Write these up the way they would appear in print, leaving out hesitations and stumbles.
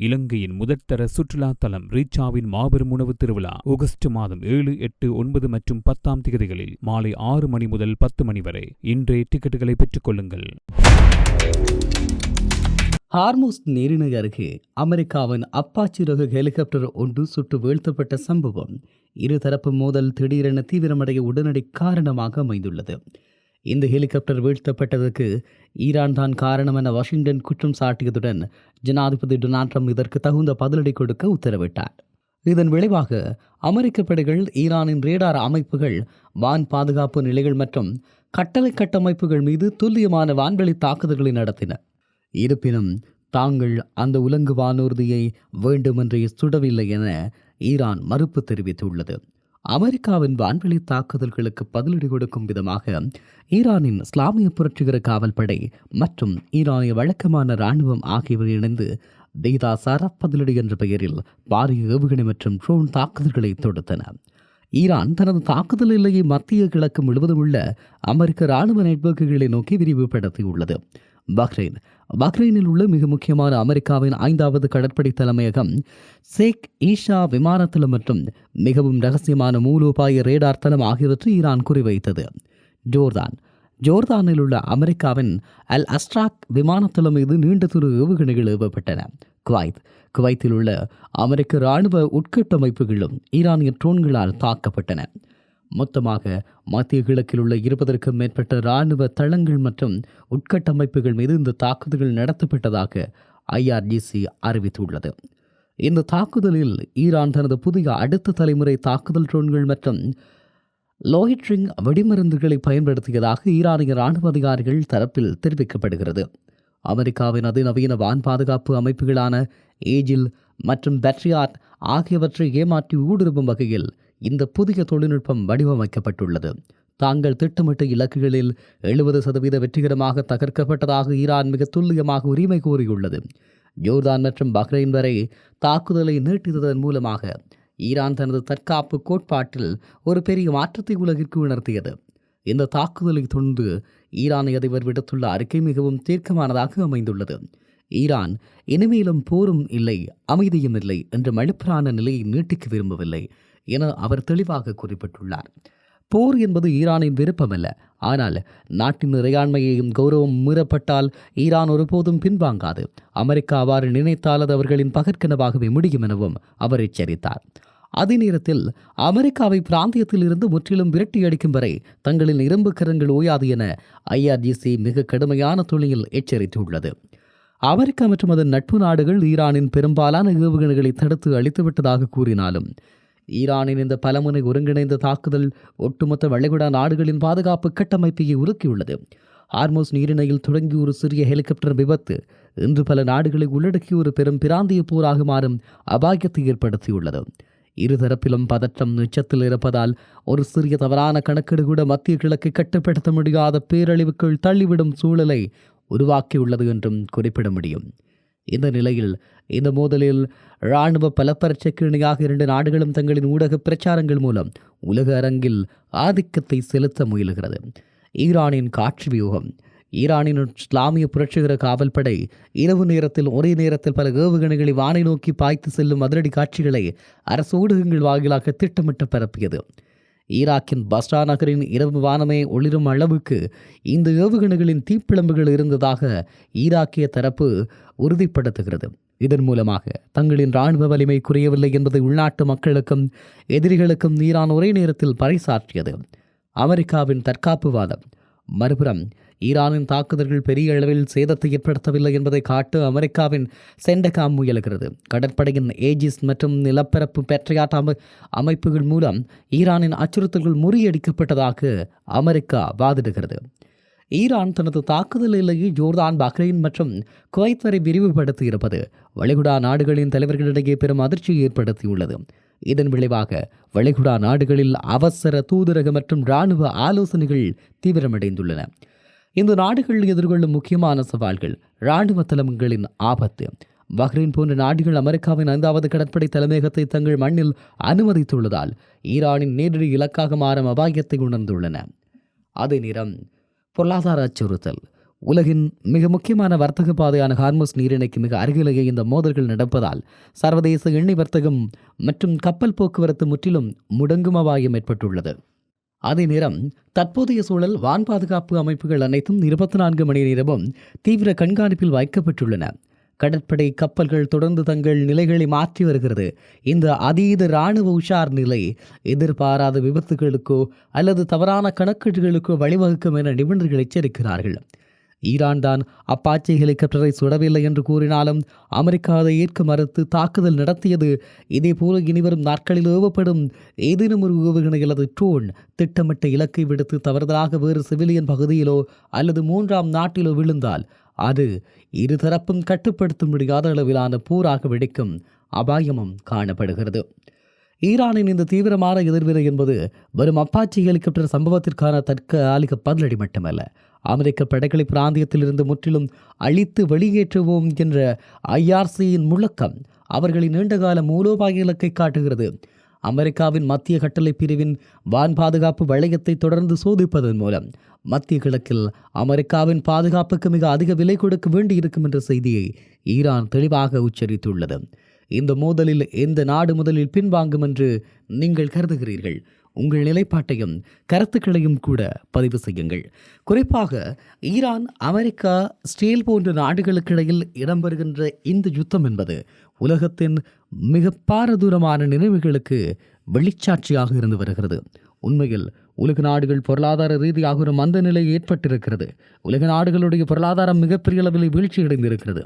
இலங்கையின் முதற்தர சுற்றுலா தலம் ரீச்சாவின் மாபெரும் உணவு திருவிழா ஆகஸ்ட் மாதம் 7, 8, 9 மற்றும் 10 தேதிகளில் மாலை 6 மணி முதல் 10 மணி வரை. இன்றே டிக்கெட்டுகளை பெற்றுக் கொள்ளுங்கள். ஹார்முஸ் நீரிணை அருகே அமெரிக்காவின் அப்பாச்சி ரக ஹெலிகாப்டர் ஒன்று சுட்டு வீழ்த்தப்பட்ட சம்பவம் இருதரப்பு மோதல் திடீரென தீவிரமடைய உடனடி காரணமாக அமைந்துள்ளது. இந்த ஹெலிகாப்டர் வீழ்த்தப்பட்டதற்கு ஈரான் தான் காரணம் என வாஷிங்டன் குற்றம் சாட்டியதுடன் ஜனாதிபதி டொனால்ட் ட்ரம்ப் இதற்கு தகுந்த பதிலடி கொடுக்க உத்தரவிட்டார். இதன் விளைவாக அமெரிக்க படைகள் ஈரானின் ரேடார் அமைப்புகள், வான் பாதுகாப்பு நிலைகள் மற்றும் கட்டளை கட்டமைப்புகள் மீது துல்லியமான வான்வெளி தாக்குதல்களை நடத்தின. இருப்பினும் தாங்கள் அந்த உலங்கு வானூர்தியை வேண்டுமென்றே சுடவில்லை என ஈரான் மறுப்பு தெரிவித்துள்ளது. அமெரிக்காவின் வான்வெளி தாக்குதல்களுக்கு பதிலடி கொடுக்கும் விதமாக ஈரானின் இஸ்லாமிய புரட்சிகர காவல்படை மற்றும் ஈரானிய வழக்கமான இராணுவம் ஆகியவை இணைந்து தீதா சரப் பதிலடி என்ற பெயரில் பாரிய ஏவுகணை மற்றும் ட்ரோன் தாக்குதல்களை தொடுத்தன. ஈரான் தனது தாக்குதல் எல்லையை மத்திய கிழக்கு முழுவதும் உள்ள அமெரிக்க இராணுவ நெட்வொர்க்குகளை நோக்கி விரிவுபடுத்தியுள்ளது. பஹ்ரைனில் உள்ள மிக முக்கியமான அமெரிக்காவின் 5வது கடற்படை தலைமையகம், சேக் ஈஷா விமானத்தளம் மற்றும் மிகவும் ரகசியமான மூலோபாய ரேடார் தளம் ஆகியவற்றை ஈரான் குறிவைத்தது. ஜோர்தானில் உள்ள அமெரிக்காவின் அல் அஸ்ட்ராக் விமானத்தளம் மீது நீண்ட தூர ஏவுகணைகள் ஏவப்பட்டன. குவைத்தில் உள்ள அமெரிக்க இராணுவ உட்கட்டமைப்புகளும் ஈரானிய ட்ரோன்களால் தாக்கப்பட்டன. மொத்தமாக மத்திய கிழக்கில் உள்ள 20க்கும் மேற்பட்ட இராணுவ தளங்கள் மற்றும் உட்கட்டமைப்புகள் மீது இந்த தாக்குதல்கள் நடத்தப்பட்டதாக IRGC அறிவித்துள்ளது. இந்த தாக்குதலில் ஈரான் தனது புதிய அடுத்த தலைமுறை தாக்குதல் ட்ரோன்கள் மற்றும் லோயிட்ரிங் வெடிமருந்துகளை பயன்படுத்தியதாக ஈரானிய இராணுவ அதிகாரிகள் தரப்பில் தெரிவிக்கப்படுகிறது. அமெரிக்காவின் அதிநவீன வான் பாதுகாப்பு அமைப்புகளான ஏஜில் மற்றும் பேட்ரியாட் ஆகியவற்றை ஏமாற்றி ஊடுருவும் வகையில் இந்த புதிய தொழில்நுட்பம் வடிவமைக்கப்பட்டுள்ளது. தாங்கள் திட்டமிட்ட இலக்குகளில் 70% வெற்றிகரமாக தகர்க்கப்பட்டதாக ஈரான் மிக துல்லியமாக உரிமை கோரியுள்ளது. ஜோர்தான் மற்றும் பஹ்ரைன் வரை தாக்குதலை நீட்டித்ததன் மூலமாக ஈரான் தனது தற்காப்பு கோட்பாட்டில் ஒரு பெரிய மாற்றத்தை உலகிற்கு உணர்த்தியது. இந்த தாக்குதலை தொடர்ந்து ஈரானிய அதிபர் விடுத்துள்ள அறிக்கை மிகவும் தீர்க்கமானதாக அமைந்துள்ளது. ஈரான் இனிமேலும் போரும் இல்லை, அமைதியும் இல்லை என்ற மழுப்பரான நிலையை நீட்டிக்க விரும்பவில்லை என அவர் தெளிவாக குறிப்பிட்டுள்ளார். போர் என்பது ஈரானின் விருப்பமல்ல, ஆனால் நாட்டின் இறையாண்மையையும் கௌரவம் மீறப்பட்டால் ஈரான் ஒருபோதும் பின்வாங்காது. அமெரிக்கா அவ்வாறு நினைத்தால் அது அவர்களின் பகற்கனவாகவே முடியும் எனவும் அவர் எச்சரித்தார். அதே நேரத்தில் அமெரிக்காவை பிராந்தியத்தில் இருந்து முற்றிலும் விரட்டி அடிக்கும் வரை தங்களின் இரும்பு கரங்கள் ஓயாது என IRGC மிக கடுமையான துணியில் எச்சரித்துள்ளது. அமெரிக்கா மற்றும் அதன் நட்பு நாடுகள் ஈரானின் பெரும்பாலான ஏவுகணைகளை தடுத்து அளித்துவிட்டதாக கூறினாலும் ஈரானின் இந்த பலமுனை ஒருங்கிணைந்த தாக்குதல் ஒட்டுமொத்த வளைகுடா நாடுகளின் பாதுகாப்பு கட்டமைப்பையை உருக்கியுள்ளது. ஹார்முஸ் நீரிணையில் தொடங்கிய ஒரு சிறிய ஹெலிகாப்டர் விபத்து இன்று பல நாடுகளை உள்ளடக்கிய ஒரு பெரும் பிராந்திய போராக மாறும் அபாயத்தை ஏற்படுத்தியுள்ளது. இருதரப்பிலும் பதற்றம் உச்சத்தில் இருப்பதால் ஒரு சிறிய தவறான கணக்கீடு கூட மத்திய கிழக்கை கட்டுப்படுத்த முடியாத பேரழிவுக்குள் தள்ளிவிடும் சூழலை உருவாக்கியுள்ளது என்றும் குறிப்பிட முடியும். இந்த நிலையில் இந்த மோதலில் இராணுவ பலப்பரட்சிக்கு இணையாக 2 நாடுகளும் தங்களின் ஊடக பிரச்சாரங்கள் மூலம் உலக அரங்கில் ஆதிக்கத்தை செலுத்த முயலுகிறது. ஈரானின் காற்று வியூகம். ஈரானின் இஸ்லாமிய புரட்சிகர காவல்படை இரவு நேரத்தில் ஒரே நேரத்தில் பல ஏவுகணைகளை வானை நோக்கி பாய்த்து செல்லும் அதிரடி காட்சிகளை அரசு ஊடகங்கள் வாயிலாக திட்டமிட்டு பரப்பியது. ஈராக்கின் பஸ்ரா நகரின் இரவு வானமே ஒளிரும் அளவுக்கு இந்த ஏவுகணைகளின் தீப்பிழம்புகள் இருந்ததாக ஈராக்கிய தரப்பு உறுதிப்படுத்துகிறது. இதன் மூலமாக தங்களின் இராணுவ வலிமை குறையவில்லை என்பதை உள்நாட்டு மக்களுக்கும் எதிரிகளுக்கும் ஈரான் ஒரே நேரத்தில் பறைசாற்றியது. அமெரிக்காவின் தற்காப்பு வாதம். மறுபுறம் ஈரானின் தாக்குதல்கள் பெரிய அளவில் சேதத்தை ஏற்படுத்தவில்லை என்பதை காட்ட அமெரிக்காவின் சென்டகாம் முயலுகிறது. கடற்படையின் ஏஜிஸ் மற்றும் நிலப்பரப்பு பேட்ரியாட் அமைப்புகள் மூலம் ஈரானின் அச்சுறுத்தல்கள் முறியடிக்கப்பட்டதாக அமெரிக்கா வாதிடுகிறது. ஈரான் தனது தாக்குதல் எல்லையை ஜோர்தான், பஹ்ரைன் மற்றும் குவைத் வரை விரிவுபடுத்தி இருப்பது வளைகுடா நாடுகளின் தலைவர்களிடையே பெரும் அதிர்ச்சியை ஏற்படுத்தியுள்ளது. இதன் விளைவாக வளைகுடா நாடுகளில் அவசர தூதரக மற்றும் இராணுவ ஆலோசனைகள் தீவிரமடைந்துள்ளன. இந்த நாடுகள் எதிர்கொள்ளும் முக்கியமான சவால்கள்: இராணுவ தளங்களின் ஆபத்து. பஹ்ரைன் போன்ற நாடுகள் அமெரிக்காவின் 5வது கடற்படை தலைமையகத்தை தங்கள் மண்ணில் அனுமதித்துள்ளதால் ஈரானின் நேரடி இலக்காக மாறும் அபாயத்தை உணர்ந்துள்ளன. அதே நேரம் பொருளாதார அச்சுறுத்தல். உலகின் மிக முக்கியமான வர்த்தக பாதையான ஹார்முஸ் நீரிணைக்கு மிக அருகிலேயே இந்த மோதல்கள் நடப்பதால் சர்வதேச எண்ணெய் வர்த்தகம் மற்றும் கப்பல் போக்குவரத்து முற்றிலும் முடங்கும் அபாயம் ஏற்பட்டுள்ளது. அதே நேரம் தற்போதைய சூழல் வான் பாதுகாப்பு அமைப்புகள் அனைத்தும் 24 மணி நேரமும் தீவிர கண்காணிப்பில் வைக்கப்பட்டுள்ளன. கடற்படை கப்பல்கள் தொடர்ந்து தங்கள் நிலைகளை மாற்றி வருகிறது. இந்த அதீத இராணுவ உஷார் நிலை எதிர்பாராத விபத்துகளுக்கோ அல்லது தவறான கணக்கீடுகளுக்கோ வழிவகுக்கும் என நிபுணர்கள் எச்சரிக்கிறார்கள். ஈரான் தான் அப்பாச்சி ஹெலிகாப்டரை சுடவில்லை என்று கூறினாலும் அமெரிக்கா அதை ஏற்க மறுத்து தாக்குதல் நடத்தியது. இதேபோல இனிவரும் நாட்களில் ஏவப்படும் ஏதேனும் ஒரு ஏவுகணை அல்லது ட்ரோன் திட்டமிட்ட இலக்கை விடுத்து தவறுதலாக வேறு சிவிலியன் பகுதியிலோ அல்லது 3ஆம் நாட்டிலோ விழுந்தால் அது இருதரப்பும் கட்டுப்படுத்த முடியாத அளவிலான போராக வெடிக்கும் அபாயமும் காணப்படுகிறது. ஈரானின் இந்த தீவிரமான எதிர்வினை என்பது வெறும் அப்பாச்சி ஹெலிகாப்டர் சம்பவத்திற்கான தற்காலிக பதிலடி மட்டுமல்ல, அமெரிக்க படைகளை பிராந்தியத்திலிருந்து முற்றிலும் அழித்து வெளியேற்றுவோம் என்ற IRCயின் முழக்கம் அவர்களின் நீண்டகால மூலோபாய இலக்கை காட்டுகிறது. அமெரிக்காவின் மத்திய கட்டளை பிரிவின் வான் பாதுகாப்பு வளையத்தை தொடர்ந்து சோதிப்பதன் மூலம் மத்திய கிழக்கில் அமெரிக்காவின் பாதுகாப்புக்கு மிக அதிக விலை கொடுக்க வேண்டியிருக்கும் என்ற செய்தியை ஈரான் தெளிவாக உச்சரித்துள்ளது. இந்த மோதலில் எந்த நாடு முதலில் பின்வாங்கும் என்று நீங்கள் கருதுகிறீர்கள்? உங்கள் நிலைப்பாட்டையும் கருத்துக்களையும் கூட பதிவு செய்யுங்கள். குறிப்பாக ஈரான், அமெரிக்கா, இஸ்ரேல் போன்ற நாடுகளுக்கிடையில் இடம்பெறுகின்ற இந்த யுத்தம் என்பது உலகத்தின் மிக பாரதூரமான நினைவுகளுக்கு வெளிச்சாட்சியாக இருந்து வருகிறது. உண்மையில் உலக நாடுகள் பொருளாதார ரீதியாக ஒரு மந்த நிலை ஏற்பட்டிருக்கிறது. உலக நாடுகளுடைய பொருளாதாரம் மிகப்பெரிய அளவில் வீழ்ச்சியடைந்திருக்கிறது.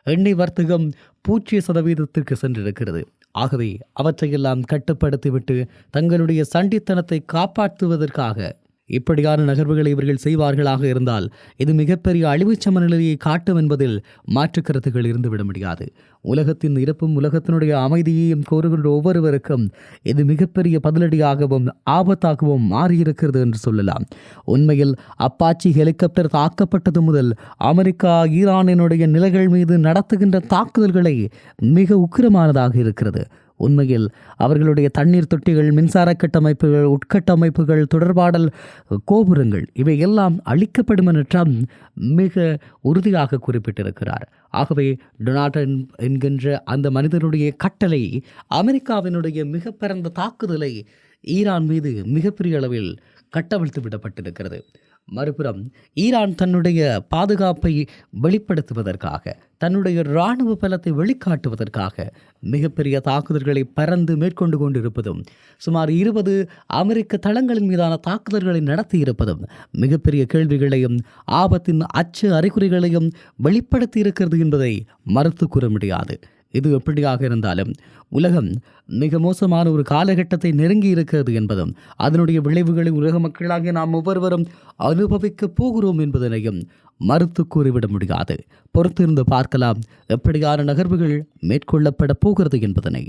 எண்ணெய் வர்த்தகம் 0% சென்றிருக்கிறது. ஆகவே அவற்றையெல்லாம் கட்டுப்படுத்திவிட்டு தங்களுடைய சண்டித்தனத்தை காப்பாற்றுவதற்காக இப்படியான நகர்வுகளை இவர்கள் செய்வார்களாக இருந்தால் இது மிகப்பெரிய அழிவுச் சமநிலையை காட்டும் என்பதில் மாற்று கருத்துக்கள் இருந்துவிட முடியாது. உலகத்தின் இருப்பும் உலகத்தினுடைய அமைதியையும் கோருகின்ற ஒவ்வொருவருக்கும் இது மிகப்பெரிய பதிலடியாகவும் ஆபத்தாகவும் மாறியிருக்கிறது என்று சொல்லலாம். உண்மையில் அப்பாச்சி ஹெலிகாப்டர் தாக்கப்பட்டது முதல் அமெரிக்கா ஈரானினுடைய நிலைகள் மீது நடத்துகின்ற தாக்குதல்களை மிக உக்கிரமானதாக இருக்கிறது. உண்மையில் அவர்களுடைய தண்ணீர் தொட்டிகள், மின்சார கட்டமைப்புகள், உட்கட்டமைப்புகள், தொடர்பாடல் கோபுரங்கள் இவை எல்லாம் அழிக்கப்படும் என ட்ரம்ப் மிக உறுதியாக குறிப்பிட்டிருக்கிறார். ஆகவே டொனால்ட் என்கின்ற அந்த மனிதனுடைய கட்டளை அமெரிக்காவினுடைய மிக பரந்த தாக்குதலை ஈரான் மீது மிகப்பெரிய அளவில் கட்டவிழ்த்து விடப்பட்டிருக்கிறது. மறுபுறம் ஈரான் தன்னுடைய பாதுகாப்பை வெளிப்படுத்துவதற்காக, தன்னுடைய இராணுவ பலத்தை வெளிக்காட்டுவதற்காக மிகப்பெரிய தாக்குதல்களை பறந்து மேற்கொண்டு கொண்டிருப்பதும், சுமார் 20 அமெரிக்க தளங்களின் மீதான தாக்குதல்களை நடத்தியிருப்பதும் மிகப்பெரிய கேள்விகளையும் ஆபத்தின் அச்சு அறிகுறிகளையும் வெளிப்படுத்தி இருக்கிறது என்பதை மறுத்து கூற முடியாது. இது எப்படியாக இருந்தாலும் உலகம் மிக மோசமான ஒரு காலகட்டத்தை நெருங்கி இருக்கிறது என்பதும் அதனுடைய விளைவுகளை உலக மக்களாகிய நாம் ஒவ்வொருவரும் அனுபவிக்கப் போகிறோம் என்பதனையும் மறுத்து கூறிவிட முடியாது. பொறுத்திருந்து பார்க்கலாம் எப்படியான நகர்வுகள் மேற்கொள்ளப்பட போகிறது என்பதனை.